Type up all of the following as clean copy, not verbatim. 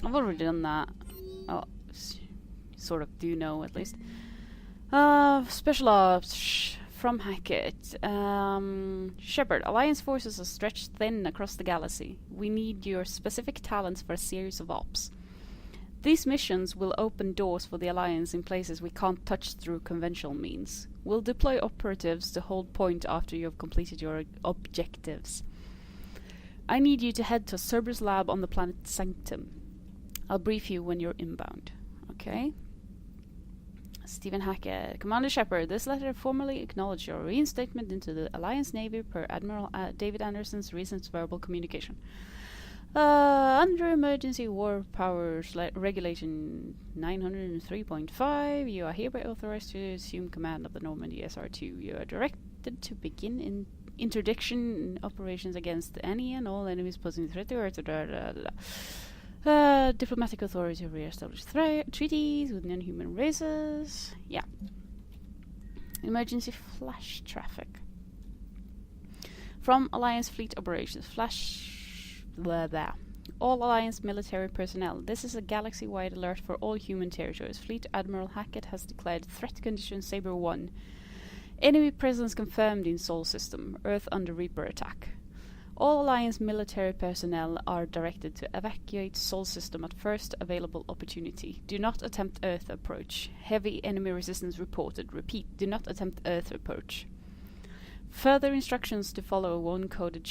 I've already done that. Oh, sort of do know at least. Special ops from Hackett. Shepard, Alliance forces are stretched thin across the galaxy. We need your specific talents for a series of ops. These missions will open doors for the Alliance in places we can't touch through conventional means. We'll deploy operatives to hold point after you have completed your objectives. I need you to head to Cerberus lab on the planet Sanctum. I'll brief you when you're inbound. Okay. Stephen Hackett. Commander Shepard, this letter formally acknowledges your reinstatement into the Alliance Navy per Admiral David Anderson's recent verbal communication. Under Emergency War Powers Regulation 903.5, you are hereby authorized to assume command of the Normandy SR-2. You are directed to begin interdiction operations against any and all enemies posing a threat to Earth. Diplomatic authority to re-establish treaties with non-human races. Yeah. Emergency flash traffic. From Alliance Fleet Operations. Blah, blah. All Alliance military personnel. This is a galaxy-wide alert for all human territories. Fleet Admiral Hackett has declared threat condition Saber 1. Enemy presence confirmed in Sol system. Earth under Reaper attack. All Alliance military personnel are directed to evacuate Sol system at first available opportunity. Do not attempt Earth approach. Heavy enemy resistance reported. Repeat, do not attempt Earth approach. Further instructions to follow uncoded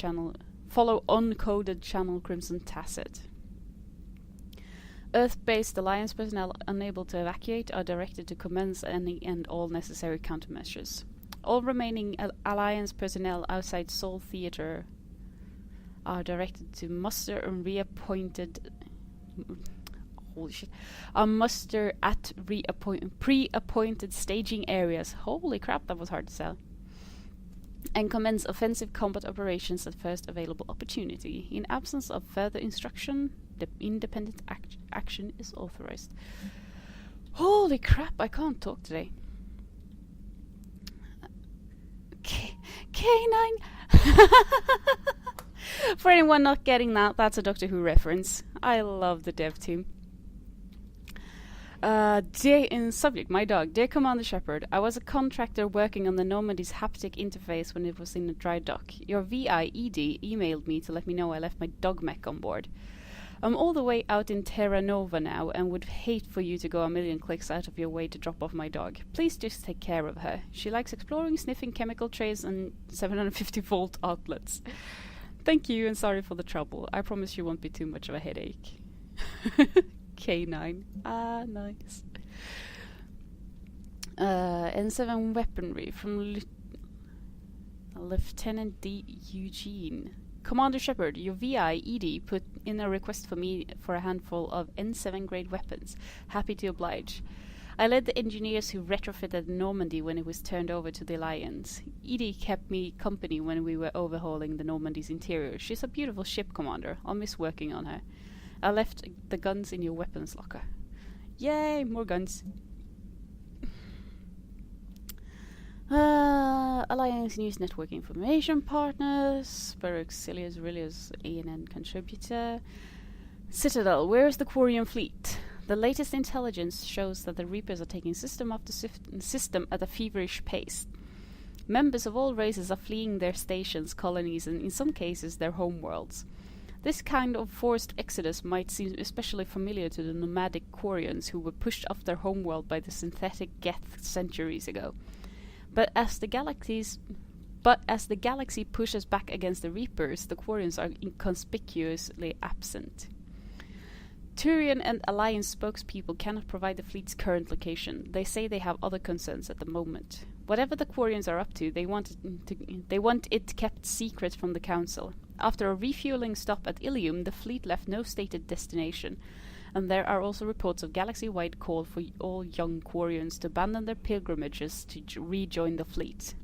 channel Crimson Tacit. Earth-based Alliance personnel unable to evacuate are directed to commence any and all necessary countermeasures. All remaining Alliance personnel outside Sol Theater are directed to muster and muster at pre-appointed staging areas. Holy crap, that was hard to sell. And commence offensive combat operations at first available opportunity. In absence of further instruction, the independent action is authorized. Holy crap, I can't talk today. K9! For anyone not getting that, that's a Doctor Who reference. I love the dev team. In subject, my dog. Dear Commander Shepard, I was a contractor working on the Normandy's haptic interface when it was in a dry dock. Your VI, ED, emailed me to let me know I left my dog mech on board. I'm all the way out in Terra Nova now and would hate for you to go a million clicks out of your way to drop off my dog. Please just take care of her. She likes exploring, sniffing chemical trays and 750-volt outlets. Thank you and sorry for the trouble. I promise you won't be too much of a headache. K9. Ah, nice. N7 weaponry from Lieutenant D. Eugene. Commander Shepard, your VI, ED, put in a request for me for a handful of N7 grade weapons. Happy to oblige. I led the engineers who retrofitted Normandy when it was turned over to the Alliance. ED kept me company when we were overhauling the Normandy's interior. She's a beautiful ship, Commander. I'll miss working on her. I left the guns in your weapons locker. Yay, more guns. Alliance News Network Information Partners. Berexilius Aurelius ANN contributor. Citadel, where is the Quarian fleet? The latest intelligence shows that the Reapers are taking system after system at a feverish pace. Members of all races are fleeing their stations, colonies, and in some cases their homeworlds. This kind of forced exodus might seem especially familiar to the nomadic Quarians who were pushed off their homeworld by the synthetic Geth centuries ago. But as the galaxy pushes back against the Reapers, the Quarians are inconspicuously absent. Turian and Alliance spokespeople cannot provide the fleet's current location. They say they have other concerns at the moment. Whatever the Quarians are up to, they want it kept secret from the Council. After a refueling stop at Ilium, the fleet left no stated destination, and there are also reports of galaxy-wide call for all young Quarians to abandon their pilgrimages to rejoin the fleet.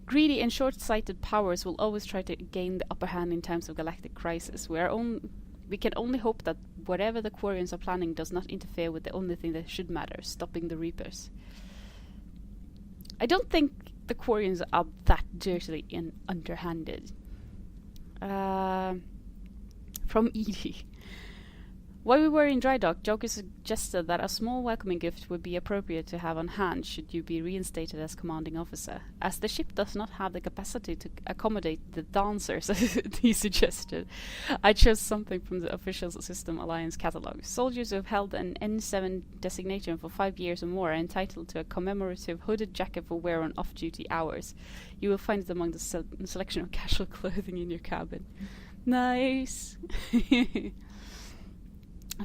Greedy and short-sighted powers will always try to gain the upper hand in times of galactic crisis. We can only hope that whatever the Quarians are planning does not interfere with the only thing that should matter, stopping the Reapers. I don't think the Quarians are that dirtily and underhanded. For From Edie. While we were in dry dock, Joker suggested that a small welcoming gift would be appropriate to have on hand should you be reinstated as commanding officer. As the ship does not have the capacity to accommodate the dancers, he suggested, I chose something from the official System Alliance catalog. Soldiers who have held an N7 designation for 5 years or more are entitled to a commemorative hooded jacket for wear on off-duty hours. You will find it among the selection of casual clothing in your cabin. Nice!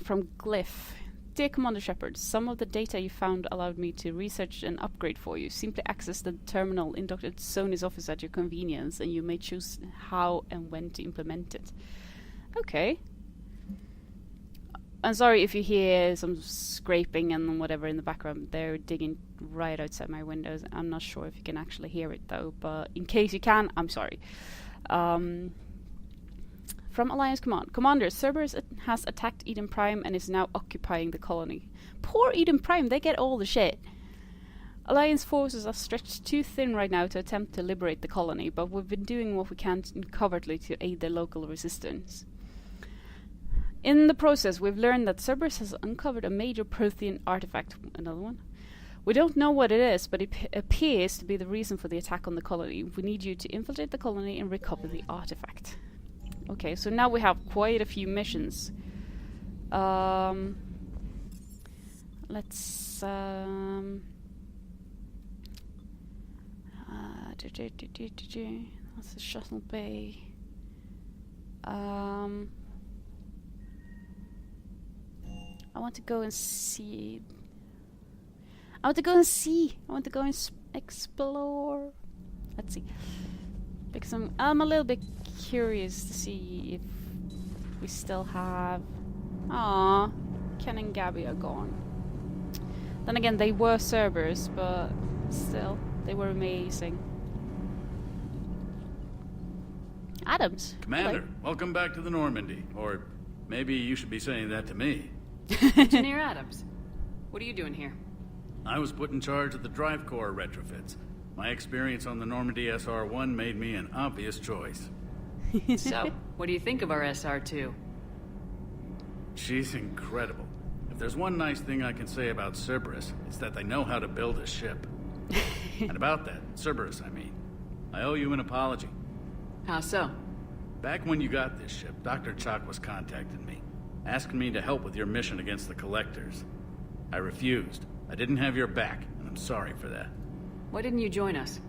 From Glyph. Dear Commander Shepard, some of the data you found allowed me to research and upgrade for you. Simply access the terminal in Dr. Sony's office at your convenience, and you may choose how and when to implement it. Okay. I'm sorry if you hear some scraping and whatever in the background. They're digging right outside my windows. I'm not sure if you can actually hear it, though, but in case you can, I'm sorry. From Alliance Command. Commander, Cerberus has attacked Eden Prime and is now occupying the colony. Poor Eden Prime, they get all the shit. Alliance forces are stretched too thin right now to attempt to liberate the colony, but we've been doing what we can covertly to aid their local resistance. In the process, we've learned that Cerberus has uncovered a major Prothean artifact. Another one? We don't know what it is, but it appears to be the reason for the attack on the colony. We need you to infiltrate the colony and recover the artifact. Okay, so now we have quite a few missions. Let's that's the shuttle bay. I want to go and see. I want to go and explore. Let's see. Because I'm a little bit curious to see if we still have... Aww, Ken and Gabby are gone. Then again, they were Cerberus, but still, they were amazing. Adams. Commander, hello. Welcome back to the Normandy. Or maybe you should be saying that to me. Engineer Adams, what are you doing here? I was put in charge of the drive core retrofits. My experience on the Normandy SR-1 made me an obvious choice. So, what do you think of our SR-2? She's incredible. If there's one nice thing I can say about Cerberus, it's that they know how to build a ship. And about that, Cerberus, I mean. I owe you an apology. How so? Back when you got this ship, Dr. Chalk was contacting me, asking me to help with your mission against the Collectors. I refused. I didn't have your back, and I'm sorry for that. Why didn't you join us?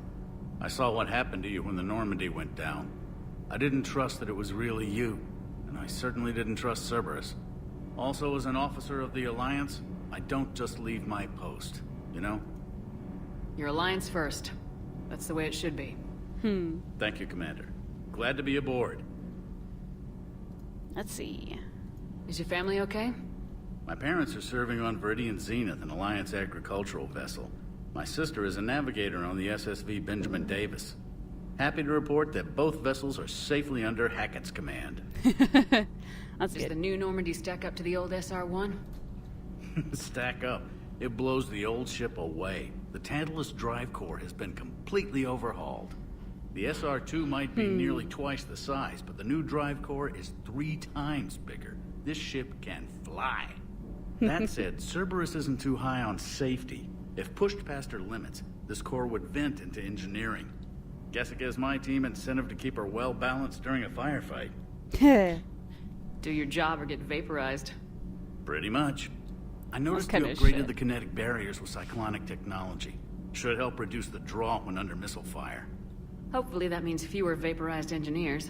I saw what happened to you when the Normandy went down. I didn't trust that it was really you, and I certainly didn't trust Cerberus. Also, as an officer of the Alliance, I don't just leave my post, you know? Your Alliance first. That's the way it should be. Thank you, Commander. Glad to be aboard. Let's see. Is your family okay? My parents are serving on Viridian Zenith, an Alliance agricultural vessel. My sister is a navigator on the SSV Benjamin Davis. Happy to report that both vessels are safely under Hackett's command. That's Does good. the new Normandy stack up to the old SR-1? Stack up. It blows the old ship away. The Tantalus drive core has been completely overhauled. The SR-2 might be nearly twice the size, but the new drive core is 3 times bigger. This ship can fly. That said, Cerberus isn't too high on safety. If pushed past her limits, this core would vent into engineering. Guess it gives my team incentive to keep her well balanced during a firefight. Do your job or get vaporized. Pretty much. I noticed you kinda upgraded shit. the kinetic barriers with cyclonic technology. Should help reduce the draw when under missile fire. Hopefully that means fewer vaporized engineers.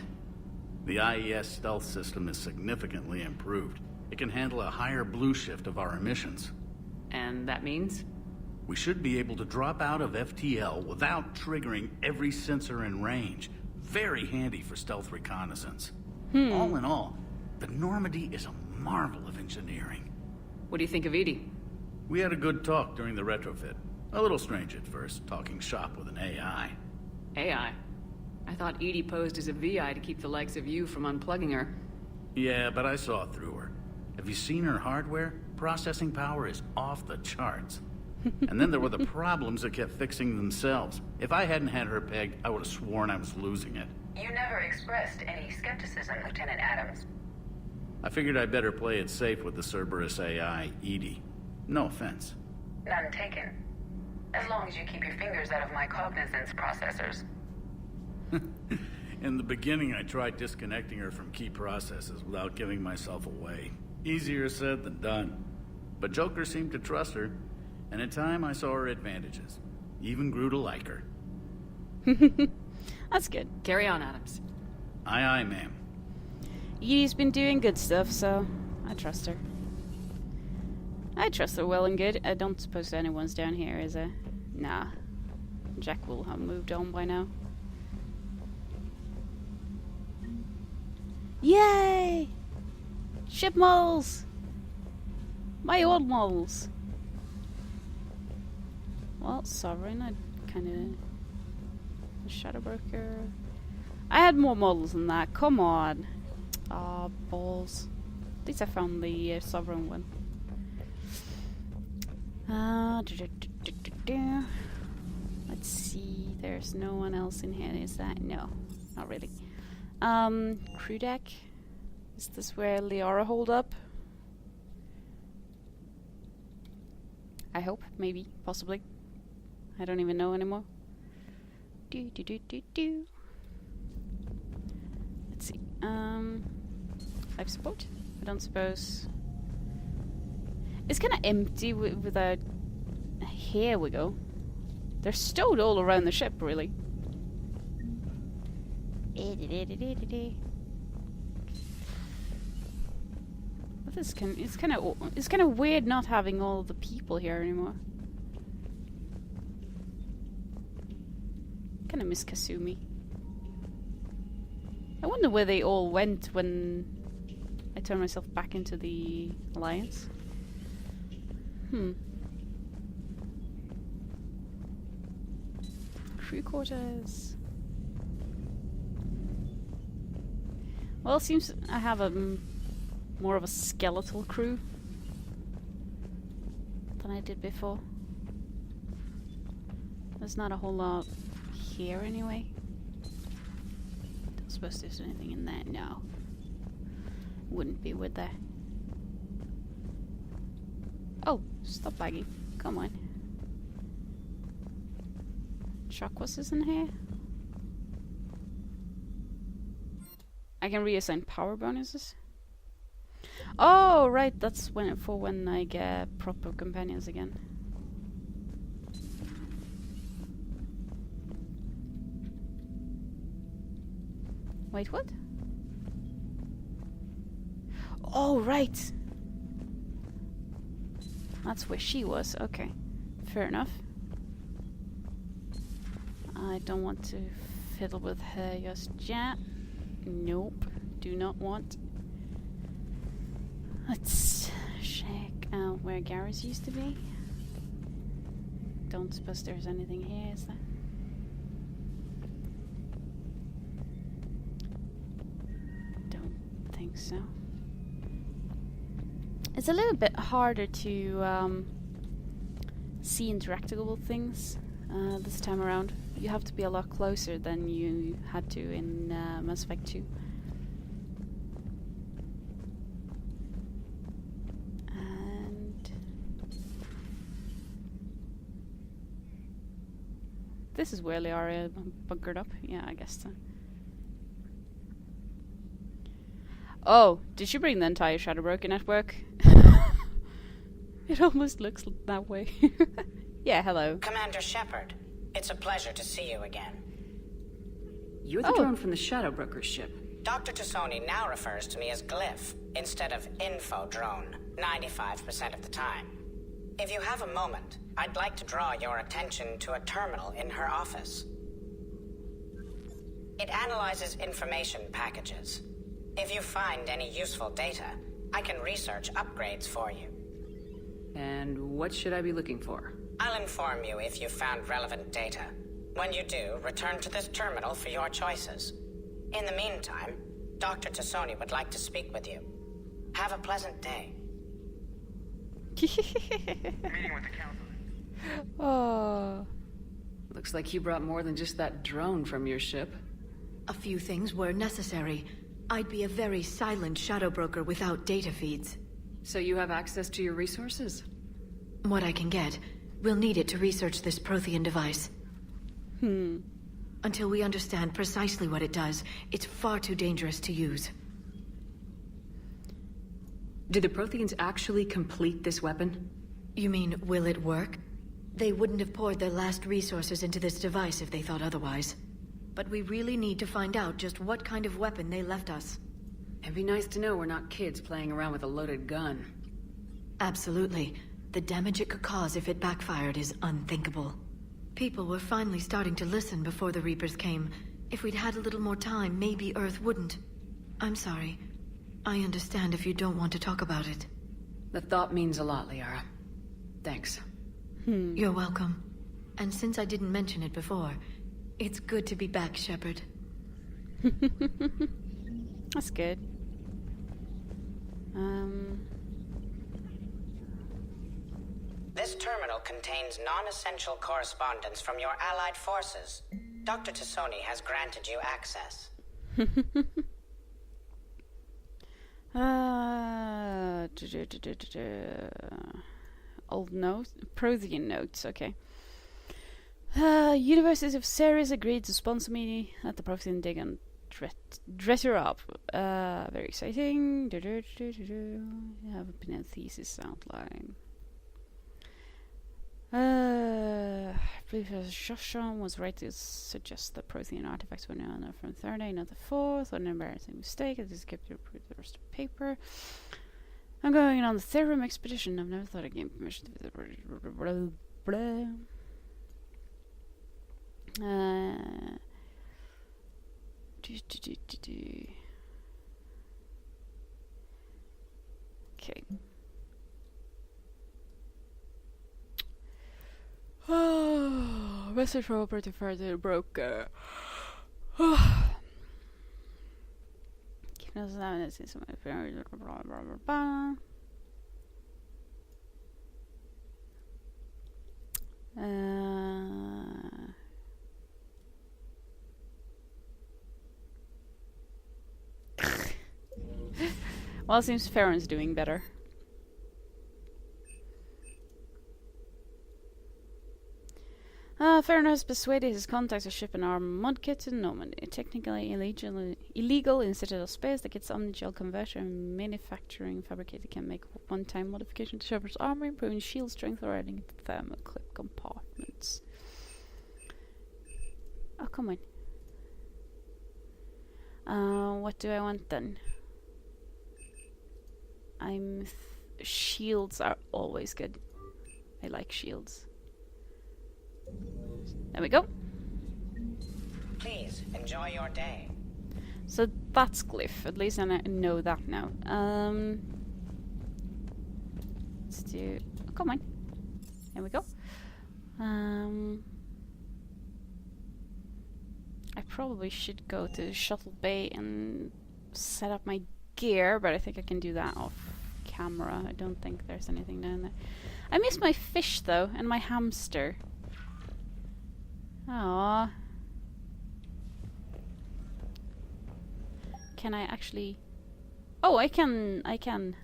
The IES stealth system is significantly improved. It can handle a higher blue shift of our emissions. And that means? We should be able to drop out of FTL without triggering every sensor in range. Very handy for stealth reconnaissance. All in all, the Normandy is a marvel of engineering. What do you think of Edie? We had a good talk during the retrofit. A little strange at first, talking shop with an AI. AI? I thought Edie posed as a VI to keep the likes of you from unplugging her. Yeah, but I saw through her. Have you seen her hardware? Processing power is off the charts. And then there were the problems that kept fixing themselves. If I hadn't had her pegged, I would have sworn I was losing it. You never expressed any skepticism, Lieutenant Adams. I figured I'd better play it safe with the Cerberus AI, Edie. No offense. None taken. As long as you keep your fingers out of my cognizance processors. In the beginning, I tried disconnecting her from key processes without giving myself away. Easier said than done. But Joker seemed to trust her, and in time I saw her advantages. Even grew to like her. That's good. Carry on, Adams. Aye, aye, ma'am. Edie's been doing good stuff, so I trust her. I trust her well and good. I don't suppose anyone's down here, is there? Nah. Jack will have moved on by now. Yay! Ship models! My old models! Well, Sovereign, I kinda... Shadowbroker... I had more models than that, come on! Ah, balls. At least I found the Sovereign one. Let's see, there's no one else in here, is that? No, not really. Crew deck. Is this where Liara hold up? I hope, maybe, possibly. I don't even know anymore. Let's see. Life support? I don't suppose. It's kind of empty without. Here we go. They're stowed all around the ship, really. But this it's kind of weird not having all the people here anymore. Kind of miss Kasumi. I wonder where they all went when I turned myself back into the Alliance. Crew quarters. Well, it seems I have a more of a skeletal crew than I did before. There's not a whole lot here anyway. Don't suppose there's anything in there. No. Wouldn't be, would there? Oh, stop lagging. Come on. Shock was in here? I can reassign power bonuses. Oh, right, that's when I get proper companions again. Wait, what? Oh, right. That's where she was. Okay, fair enough. I don't want to fiddle with her just yet. Nope, do not want. Let's check out where Garrus used to be. Don't suppose there's anything here, is there? Don't think so. It's a little bit harder to see interactable things this time around. You have to be a lot closer than you had to in Mass Effect 2. And this is where Liara bunkered up. Yeah, I guess so. Oh, did she bring the entire Shadowbroker network? It almost looks that way. Yeah, hello. Commander Shepard, it's a pleasure to see you again. You're the drone from the Shadowbroker ship. Dr. Tassoni now refers to me as Glyph instead of Info Drone 95% of the time. If you have a moment, I'd like to draw your attention to a terminal in her office. It analyzes information packages. If you find any useful data, I can research upgrades for you. And what should I be looking for? I'll inform you if you've found relevant data. When you do, return to this terminal for your choices. In the meantime, Dr. Tassoni would like to speak with you. Have a pleasant day. Meeting with the council. Oh. Looks like you brought more than just that drone from your ship. A few things were necessary. I'd be a very silent shadow broker without data feeds. So you have access to your resources? What I can get. We'll need it to research this Prothean device. Until we understand precisely what it does, it's far too dangerous to use. Do the Protheans actually complete this weapon? You mean, will it work? They wouldn't have poured their last resources into this device if they thought otherwise. But we really need to find out just what kind of weapon they left us. It'd be nice to know we're not kids playing around with a loaded gun. Absolutely. The damage it could cause if it backfired is unthinkable. People were finally starting to listen before the Reapers came. If we'd had a little more time, maybe Earth wouldn't. I'm sorry. I understand if you don't want to talk about it. The thought means a lot, Liara. Thanks. You're welcome. And since I didn't mention it before, it's good to be back, Shepard. That's good. This terminal contains non-essential correspondence from your allied forces. Dr. Tassoni has granted you access. Old notes, Prothean notes. Okay. University of Ceres agreed to sponsor me at the Prothean dig and dress her up. Very exciting. I have opinion thesis outline. Professor Shoshan was right to suggest that Prothean artifacts were known from third day, not the fourth. What an embarrassing mistake. I just kept to prove the rest of the paper. I'm going on the Therum expedition. I've never thought I gave permission to visit. Okay. Oh, message from operative further broker. Keep us down and see some blah blah blah. Well, it seems Farron's doing better. Farron has persuaded his contacts to ship an armed mod kit to Normandy. Technically illegal in Citadel space, the kit's omni-gel converter and manufacturing fabricator can make one-time modification to Shepard's armor, improving shield strength or adding thermal clip compartments. Oh, come on. What do I want then? Shields are always good. I like shields. There we go. Please enjoy your day. So that's Glyph. At least I know that now. Let's do. Oh, come on. There we go. I probably should go to Shuttle Bay and set up my gear, but I think I can do that off camera. I don't think there's anything down there. I miss my fish though, and my hamster. Aww. Can I actually... Oh, I can... Can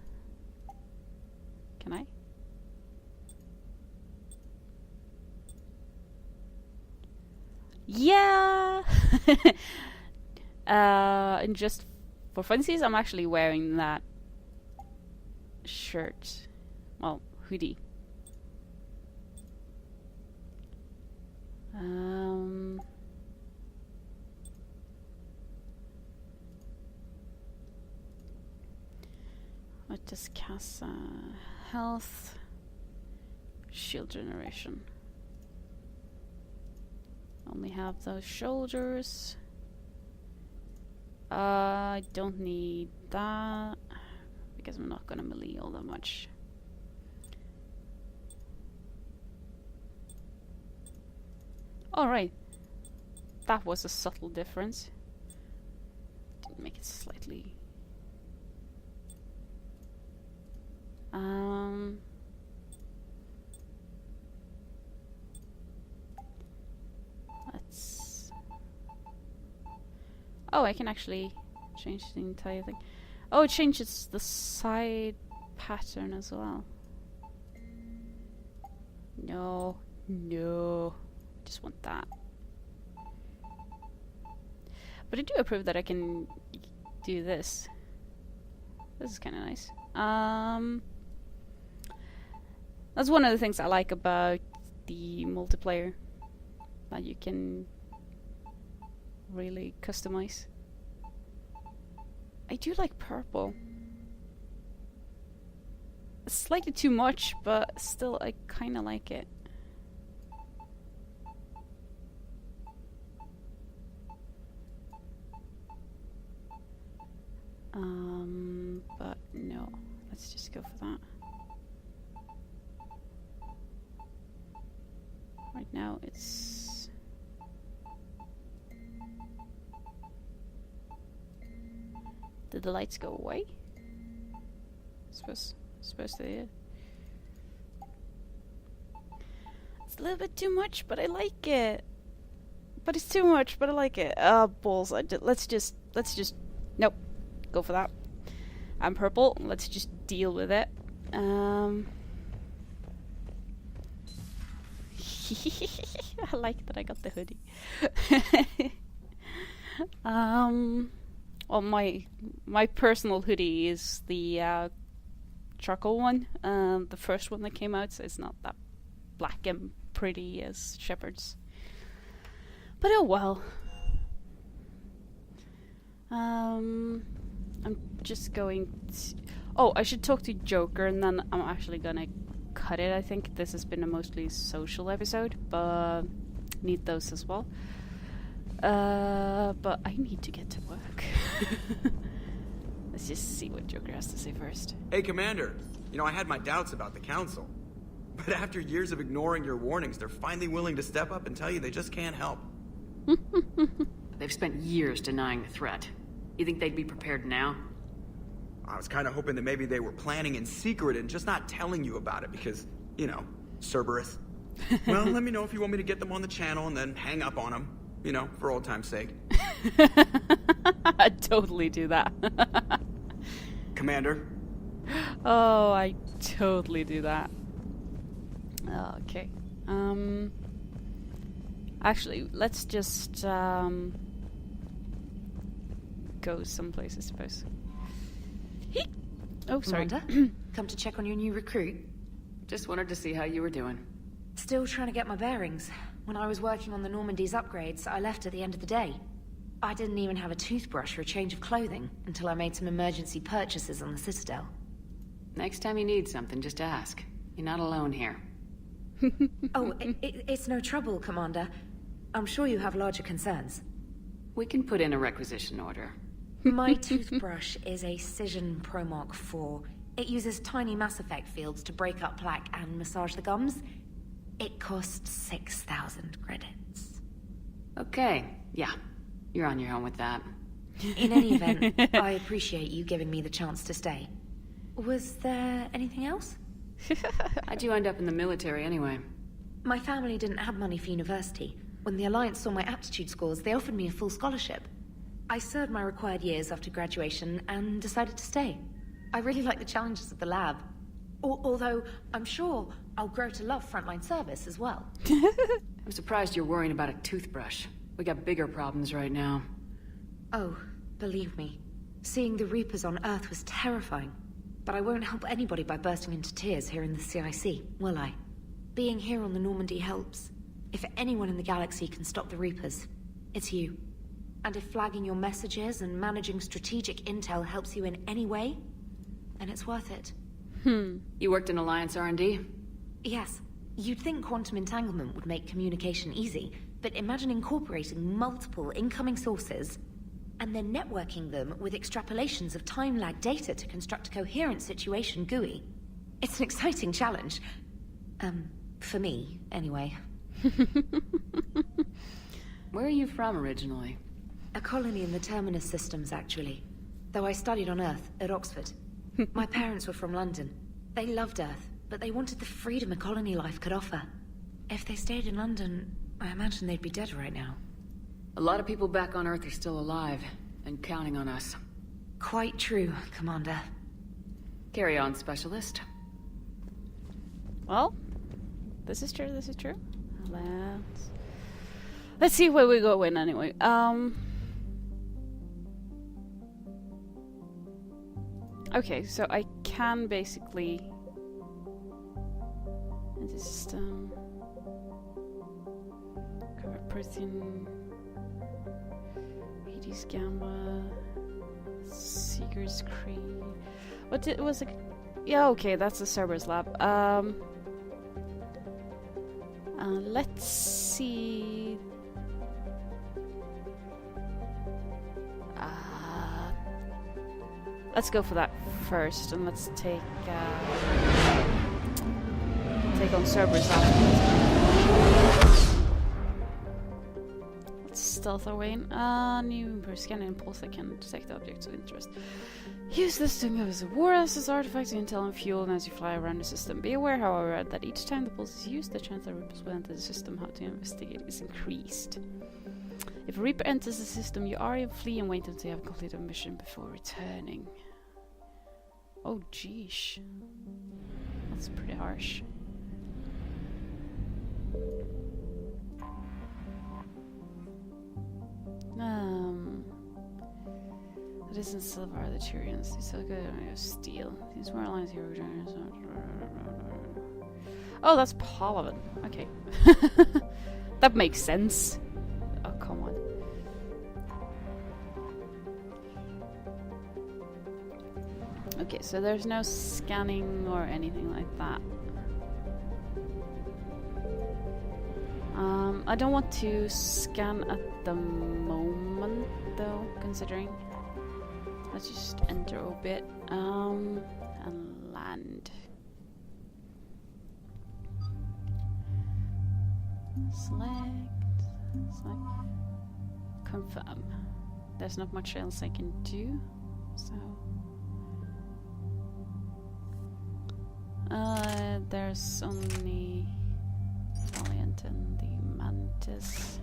I? Yeah! And just for funsies, I'm actually wearing that shirt. Well, hoodie. What does Casa health shield generation? Only have those shoulders. I don't need that because I'm not gonna melee all that much. Alright. That was a subtle difference. Didn't make it slightly... Let's... Oh, I can actually change the entire thing. Oh, it changes the side pattern as well. No, no. Just want that. But I do approve that I can do this. This is kind of nice. That's one of the things I like about the multiplayer. That you can really customize. I do like purple. It's slightly too much, but still I kind of like it. But no, let's just go for that. Right now it's... Did the lights go away? Supposed to, yeah. It's a little bit too much, but I like it. But it's too much, but I like it. Balls. Let's just... Nope. Go for that. I'm purple. Let's just deal with it. I like that I got the hoodie. Well, my personal hoodie is the charcoal one, the first one that came out, so it's not that black and pretty as Shepard's. But oh well. I'm just going to... Oh, I should talk to Joker, and then I'm actually gonna cut it. I think this has been a mostly social episode, but need those as well. But I need to get to work. Let's just see what Joker has to say first. Hey, Commander. You know, I had my doubts about the Council. But after years of ignoring your warnings, they're finally willing to step up and tell you they just can't help. They've spent years denying the threat. You think they'd be prepared now? I was kind of hoping that maybe they were planning in secret and just not telling you about it because, you know, Cerberus. Well, let me know if you want me to get them on the channel and then hang up on them. You know, for old time's sake. I'd totally do that. Commander? Oh, I totally do that. Okay. Actually, let's just go someplace, I suppose. Oh, sorry. Commander, come to check on your new recruit. Just wanted to see how you were doing. Still trying to get my bearings. When I was working on the Normandy's upgrades, I left at the end of the day. I didn't even have a toothbrush or a change of clothing until I made some emergency purchases on the Citadel. Next time you need something, just ask. You're not alone here. Oh, it's no trouble, Commander. I'm sure you have larger concerns. We can put in a requisition order. My toothbrush is a Cision Pro Mark IV. It uses tiny Mass Effect fields to break up plaque and massage the gums. It costs 6,000 credits. Okay, yeah. You're on your own with that. In any event, I appreciate you giving me the chance to stay. Was there anything else? How'd you end up in the military anyway? My family didn't have money for university. When the Alliance saw my aptitude scores, they offered me a full scholarship. I served my required years after graduation and decided to stay. I really like the challenges of the lab. Although, I'm sure I'll grow to love frontline service as well. I'm surprised you're worrying about a toothbrush. We got bigger problems right now. Oh, believe me. Seeing the Reapers on Earth was terrifying. But I won't help anybody by bursting into tears here in the CIC, will I? Being here on the Normandy helps. If anyone in the galaxy can stop the Reapers, it's you. And if flagging your messages and managing strategic intel helps you in any way, then it's worth it. You worked in Alliance R&D? Yes. You'd think quantum entanglement would make communication easy, but imagine incorporating multiple incoming sources and then networking them with extrapolations of time-lag data to construct a coherent situation GUI. It's an exciting challenge. For me, anyway. Where are you from originally? A colony in the Terminus systems, actually. Though I studied on Earth, at Oxford. My parents were from London. They loved Earth, but they wanted the freedom a colony life could offer. If they stayed in London, I imagine they'd be dead right now. A lot of people back on Earth are still alive, and counting on us. Quite true, Commander. Carry on, Specialist. Well, this is true. Let's see where we go in anyway. Okay, so I can basically enter system. Cover protein. Hades Gamma. Seeker's Creed. What was it? Yeah, okay, that's the Cerberus lab. Let's see. Let's go for that first, and let's take on Cerberus afterwards. Let's stealth our way in. New scanning impulse that can detect objects of interest. Use this to move as a war assets, artifacts, intel, and fuel, and as you fly around the system. Be aware, however, that each time the pulse is used, the chance that Reapers will enter the system, how to investigate, is increased. If a Reaper enters the system, you are to flee and wait until you have completed a mission before returning. Oh, geesh. That's pretty harsh. It isn't silver, the Tyrians. It's so good at steel. These more lines here. Oh, that's Palavan. Okay. That makes sense. Oh, come on. Okay, so there's no scanning or anything like that. I don't want to scan at the moment, though, considering. Let's just enter orbit, and land. Select. Confirm. There's not much else I can do, so. There's only Valiant and the Mantis.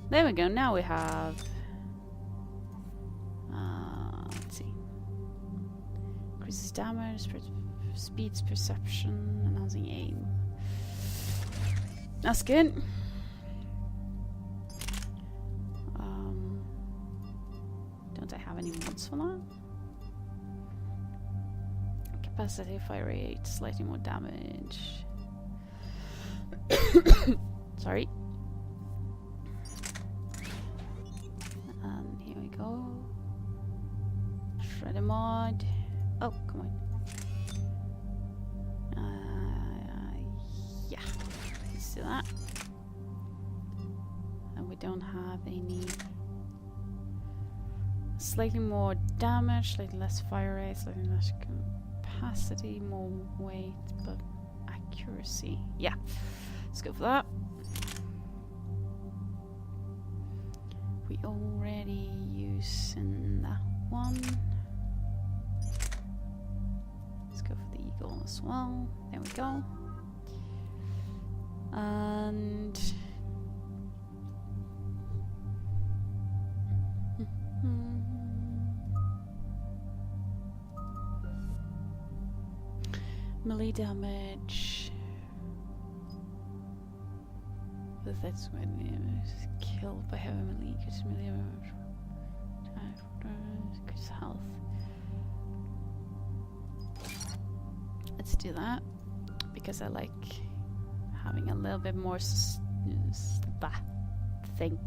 There we go, now we have... let's see. Increases damage, speeds perception, enhancing aim. That's good. Don't I have any mods for that? Capacity, fire rate, slightly more damage. Sorry. And here we go. Shredder mod. Oh, come on. Yeah. Let's do that. And we don't have any. Slightly more damage, slightly less fire rate, slightly less capacity, more weight, but accuracy. Yeah, let's go for that. We already using that one. Let's go for the eagle as well. There we go. And melee damage. But that's when it is killed by heavy melee. Because melee damage. Increase health. Let's do that because I like having a little bit more thing.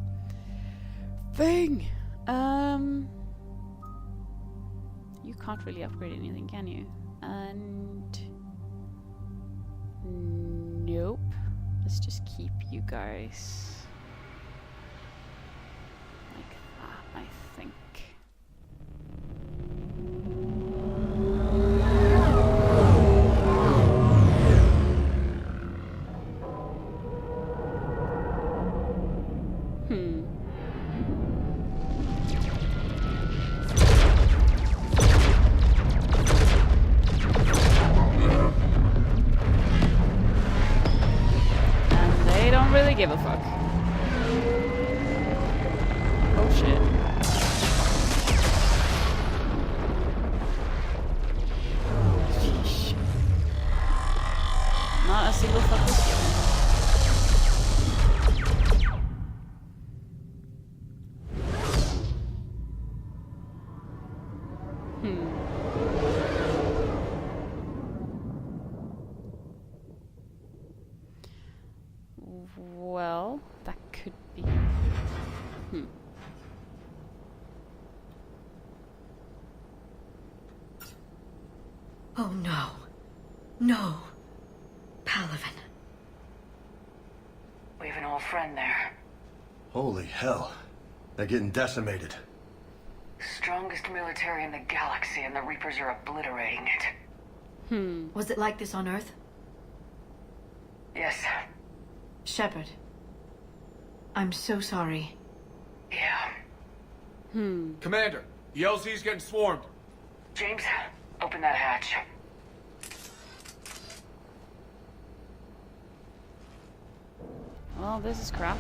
You can't really upgrade anything, can you? And nope. Let's just keep you guys like that, I think. Give a fuck. a single focus. Yep. Well, that could be. Oh no. No. Palaven. We have an old friend there. Holy hell. They're getting decimated. Strongest military in the galaxy, and the Reapers are obliterating it. Was it like this on Earth? Yes. Shepard. I'm so sorry. Yeah. Commander, the LZ's getting swarmed. James, open that hatch. Well, this is crap.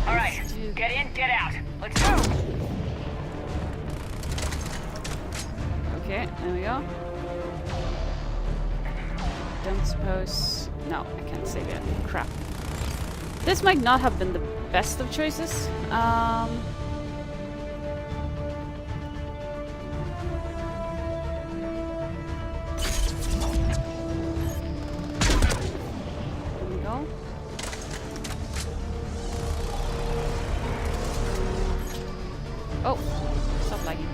All right, get in, get out. Let's move. Okay, there we go. Don't suppose... No, I can't save it. Crap. This might not have been the best of choices. There we go. Oh, stop lagging.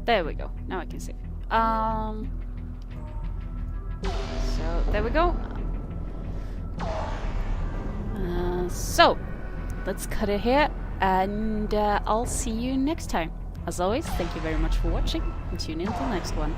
There we go. Now I can save. So there we go. So let's cut it here, and I'll see you next time. As always, thank you very much for watching, and tune in till next one.